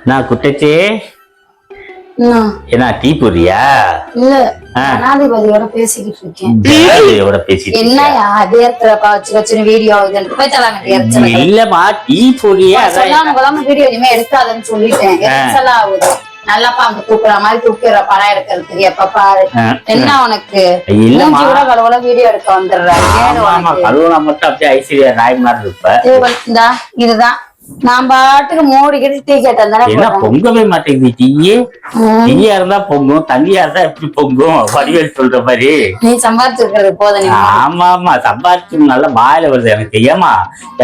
நான் குட்டச்சே என்ன டீ போடுறியா? இல்ல ஜனாதிபதியோட பேசிக்கிட்டு இருக்கேன். ஜனாதிபதியோட பேசிட்டு என்னயா தேர்தல வச்சு வச்சு வீடியோ போய் தராங்க. இல்லமா டீ போடுறியா? சொல்லாம வீடியோ இனிமே எடுக்காதுன்னு சொல்லிட்டேன். எரிச்சலா ஆகுது. நல்லா பாம்பு தூக்குற மாதிரி தூக்கிற படம் எடுக்கிறது எப்ப பாரு. என்ன உனக்கு மூஞ்சி கூட கழுவுல வீடியோ எடுக்க வந்துடுறாங்க. கழுவுனா மட்டும் அப்படியே ஐஸ்வர்யா ராய் மாதிரி இருப்ப. இதுதான் நான் பாட்டுக்கு மூடிக்கிட்டு டீ கேட்டேன் தானே. என்ன பொங்கவே மாட்டேங்குது டீயே? டீயா இருந்தா பொங்கும், தண்ணியா இருந்தா எப்படி பொங்கும்? வடிவேல் சொல்ற மாதிரி நீ சம்பாதிச்சிருக்கிறது போதும். ஆமா ஆமா சம்பாதிச்சு நல்லா வாயில வருது எனக்கு. ஏமா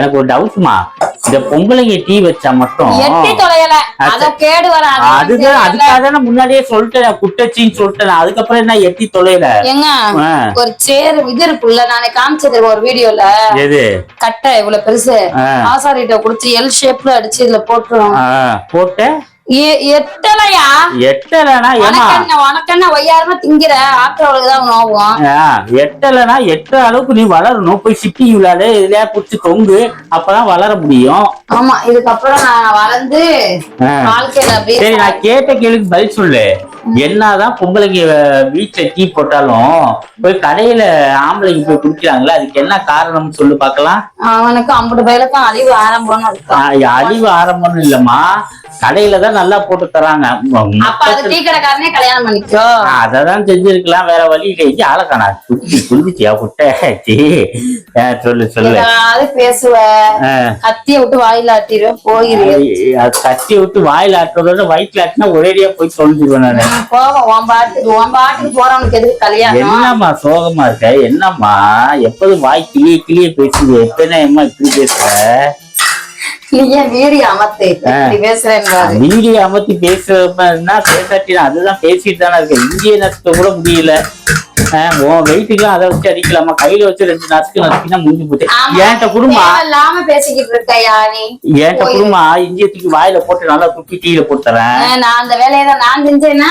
எனக்கு ஒரு டவுட்மா, இந்த பொங்கலைங்க டீ வச்சா மட்டும் கேடு வர அதுதான் அதுக்காக தான் முன்னாடியே சொல்லிட்டேன் குட்டச்சின்னு சொல்லிட்டேன். அதுக்கப்புறம் என்ன எட்டி தொலைல எங்க ஒரு சேர் இது இருக்குல்ல, நானே காமிச்சது ஒரு வீடியோல. எது கட்டை இவ்வளவு பெருசு ஆசாரிட்ட குடுத்து எல் ஷேப்ல அடிச்சு இதுல போட்டுரும். போட்ட எட்டலையா? எட்டலனா உனக்கென்ன ஒய்யாரமா திங்கிற ஆற்றவளுக்குதான் நோவும். எட்டலனா எட்ட அளவுக்கு நீ வளரணும். போய் சிப்பி விளையாட இதுலயா புடிச்சு தொங்கு, அப்பதான் வளர முடியும். ஆமா இதுக்கப்புறம் நான் வளர்ந்து வாழ்க்கையில அப்படியே. சரி நான் கேட்ட கேள்விக்கு பதில் சொல்லு. என்னதான் பொம்பளைங்க வீட்டுல டீ போட்டாலும் போய் கடையில ஆம்பளைங்க போய் குடிக்கிறாங்களா, அதுக்கு என்ன காரணம்னு சொல்லு பாக்கலாம். அவனுக்கு 50 பேருக்கும் அழிவு ஆரம்பம்னு இருக்கும். அழிவு ஆரம்பம்னு இல்லம்மா, கடையில தான் நல்லா போட்டு தராங்க. டீ கடைக்காரனே கல்யாணம் பண்ணிக்கோ. அததான் செஞ்சிருக்கலாம், வேற வழி இல்லை. ஆளக்கானா குடிச்சியா புட்ட? சொல்லு சொல்லு. பேசுவ கத்திய விட்டு வாயில ஆட்டிடுவேன் போயிரு. கத்திய விட்டு வாயில ஆட்டுறதோட வயிற்றுல ஆட்டினா ஒரேடியா போய் சொல்லிடுவேன் நானு. போவோம் பாட்டுக்கு போறவனுக்கு எதுக்கு கல்யாணம்? என்னம்மா சோகமா இருக்க? என்னம்மா எப்போதும் வாய் கிளிய கிளிய பேசுது, எத்தனை அம்மா இப்படி பேசுற? வீடியோ அமர்த்தி பேசுறதுன்னா பேசாட்டினா அதுதான் பேசிட்டு தானே இருக்க. இந்திய நசுக்க கூட முடியல. உன் வெயிட்டுக்கெல்லாம் அதை வச்சு அடிக்கலாமா? கையில வச்சு 2 நசுக்குனா முடிஞ்சு போச்சு. என்கிட்ட குடும்பம் இல்லாம பேசிக்கிட்டு இருக்கையா நீ? என்கிட்ட குடும்பம் இஞ்சிய தூக்கி வாயில போட்டு நல்லா துப்பி டீல போட்டு தரேன். நான் அந்த வேலையை நான் செஞ்சேன்னா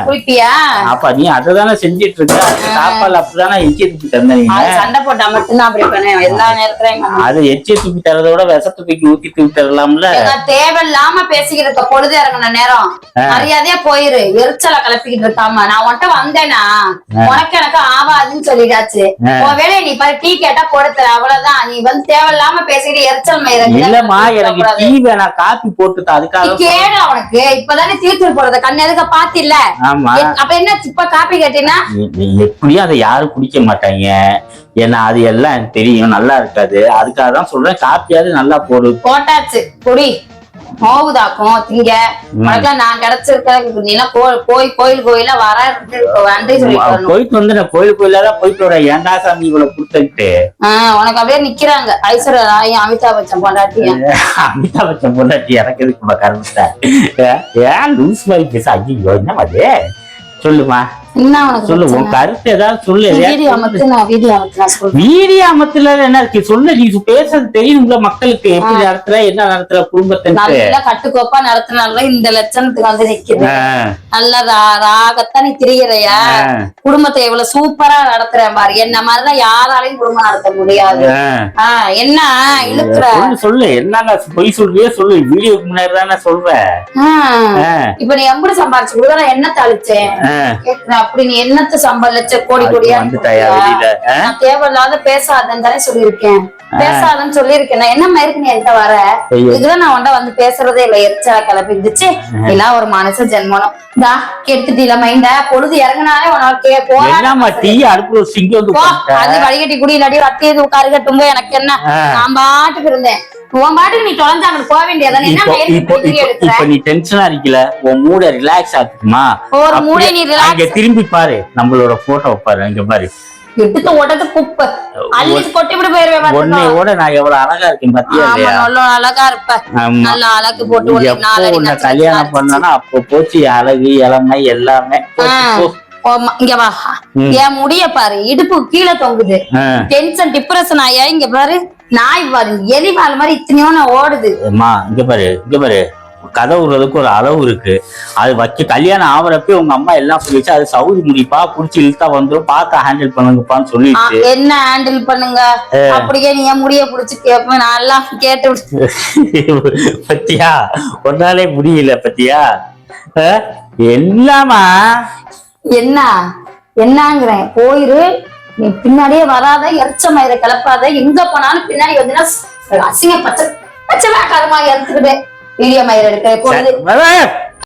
குளிப்பியா? அப்ப நீ அததானே செஞ்சிட்டு இருக்க. சாப்பாடு அப்படிதானே எச்சிய துப்பி தந்தீங்க. சண்டை போட்டா மட்டும்தான் அப்படி பண்ணேன் எல்லா நேரத்துலயும். அது எச்சிய துப்பி தரத விட விஷத்தை தூக்கி ஊத்தி தூக்கி தரலாம்ல. தேவையில்லாம பேசிக்கிட்டு இருக்க பொழுது இறங்கின நேரம் மரியாதையா போயிரு. எரிச்சலை கிளப்பிக்கிட்டு இருக்காம நான் உன்ட்ட வந்தேனா உனக்கு எனக்கு ஆவாதுன்னு சொல்லிடாச்சு. உன் வேலையை நீ பாரு, டீ கேட்டா கொடுத்துற அவ்வளவுதான். நீ வந்து தேவையில்லாம பேசிட்டு எரிச்சல் மயிரங்க. இல்லம்மா எனக்கு டீ வேணா காபி போட்டு அதுக்காக கேடு. அவனுக்கு இப்பதானே தீர்த்து போறது கண்ணு எதுக்க பாத்தில்ல. அப்ப என்ன இப்ப காப்பி கேட்டீங்கன்னா எப்படியும் அதை யாரும் குடிக்க மாட்டாங்க. ஏன்னா அது எல்லாம் எனக்கு தெரியும் நல்லா இருக்காது. அதுக்காக தான் சொல்றேன் காப்பியாவது நல்லா போடு. போட்டாச்சு குடி. மோவுதாக்கும் திங்க உனக்கெல்லாம் நான் கிடைச்சிருக்க. நீ போய் கோயிலா வர போயிட்டு வந்து நான் கோயிலாதான் போயிட்டு வரேன். ஏன்டா சாமி இவ்வளவு கொடுத்துட்டு உனக்கு அப்படியே நிக்கிறாங்க ஐஸ்வர்யா ராய் அமிதாப் பச்சன் பொண்டாட்டி. அமிதாப் பச்சன் பொண்டாட்டி எனக்கு எதுக்கு கருமிட்ட? ஏன் லூஸ் மாதிரி பேச? ஐயோ என்ன அது சொல்லுமா சொல்லு. உன் கருத்து ஏதாவது சொல்லு. வீடியோ அமத்துல என்ன இருக்கு சொல்லு. நீ பேசுறது தெரியும்ல மக்களுக்கு. எப்படி நடத்துற என்ன நடத்துற குடும்பத்தை கட்டுக்கோப்பா நடத்தினால இந்த லட்சணத்துக்கு வந்து நிக்குது. நல்ல ராகத்தான் நீ திரிகிறையா? குடும்பத்தை எவ்வளவு சூப்பரா நடத்துறேன் பாரு. என்ன மாதிரிலாம் யாராலையும் குடும்பம் நடத்த முடியாது. என்ன இழுக்குற சொல்லு. என்ன பொய் சொல்றியே சொல்லு. வீடியோக்கு முன்னாடி தானே சொல்றேன். இப்ப நீ எப்படி சம்பாரிச்சு கொடுக்க என்ன தாளிச்சேன் அப்படி? நீ என்னத்த சம்பாதிச்ச? கோடி கோடியா தேவையில்லாத பேசாதன்னு தானே சொல்லியிருக்கேன். பேசாதன்னு சொல்லியிருக்கேன். நான் என்ன இருக்கு நீ என்கிட்ட வர? இதுதான் நான் உன்ட வந்து பேசுறதே இல்ல. எரிச்சலா கிளப்பிடுச்சு. எல்லாம் ஒரு மனுஷ ஜென்மனும் கெடுத்துட்டீல மைண்ட. பொழுது இறங்கினாலே உனக்கு அது வடிகட்டி குடி இல்லாடி ரத்தியது உட்காரு கட்டும். எனக்கு என்ன? நான் பாட்டுக்கு இருந்தேன். உன் பாட்டுக்கு நீ தொலைஞ்சாங்க போக வேண்டியதானே. இப்ப நீ டென்ஷனா இருக்கல, உன் மூட ரிலாக்ஸ் ஆகுமா? ஒரு மூட நீ ரிலாக்ஸ் திரும்பி பாரு. நம்மளோட போட்டோ பாரு. இங்க பாரு எடுத்து ஓட்டத்து குப்பை அள்ளி கொட்டி விட்டு போயிருவேன். உன்னையோட நான் எவ்வளவு அழகா இருக்கேன் பாத்தியா? அழகா இருப்ப. நல்லா அழகு போட்டு உன்னை கல்யாணம் பண்ணனா அப்ப போச்சு அழகு இளமை எல்லாமே. இங்க வா. என் முடிய பாரு, இடுப்பு கீழே தொங்குது. டென்ஷன் டிப்ரெஷன் ஆயா? இங்க பாரு நாய் பாரு எலி வால் மாதிரி இத்தனையோன்னு ஓடுது. இங்க பாரு இங்க பாரு கதை விடுறதுக்கு ஒரு அளவு இருக்கு. அது வச்சு கல்யாணம் ஆவறப்ப உங்க அம்மா எல்லாம் சொல்லிச்சு, அது சவுதி முடிப்பா புடிச்சு இழுத்தா வந்துடும், பார்த்து ஹேண்டில் பண்ணுங்கப்பான்னு சொல்லிடுச்சு. என்ன ஹேண்டில் பண்ணுங்க? அப்படியே நீ என் முடிய புடிச்சு கேப்ப நான் எல்லாம் கேட்டு பத்தியா ஒரு நாளே முடியல பத்தியா. எல்லாமா என்ன என்னங்கிறேன், போயிரு, நீ பின்னாடியே வராத, எரிச்ச மயிரை கிளப்பாத, எங்க போனாலும் பின்னாடி வந்து அசிங்க பச்சை பச்சை வேக்காரமா எடுத்துக்கிட்டு வீடியோ மயிரை எடுக்க